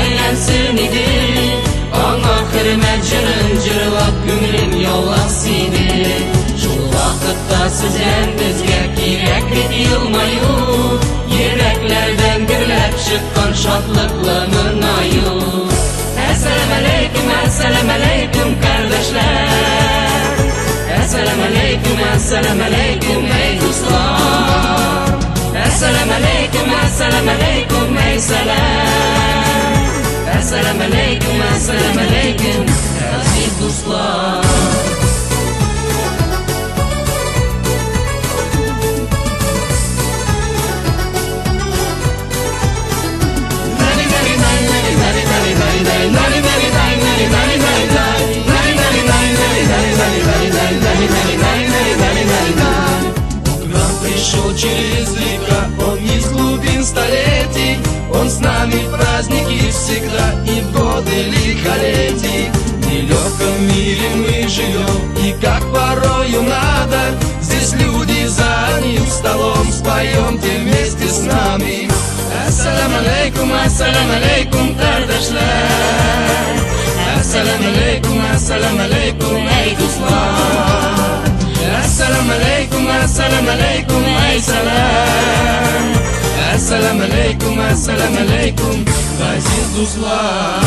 Aylansin idi Ona hürmet jırın jırlap Gümrün yollas idi Şul vaqtda sizden bizge kereklik yılmayu Yüreklerden birlep çıqqan şadlıklı mırnayu Esselamu aleyküm kardeşler Esselamu aleyküm ey dostlar Esselamu aleyküm ey selam Esselamu aleyküm aziz dostlar Пришел через века, он из глубин столетий, он с нами в праздники всегда и в годы лихолетий. В нелегком мире мы живем, и как порою надо, здесь люди за одним столом споемте вместе с нами. Ассаламу алейкум, карdeşler. Ассаламу алейкум, ey dostlar. Esselamu aleyküm ey selam Esselamu aleyküm aziz dostlar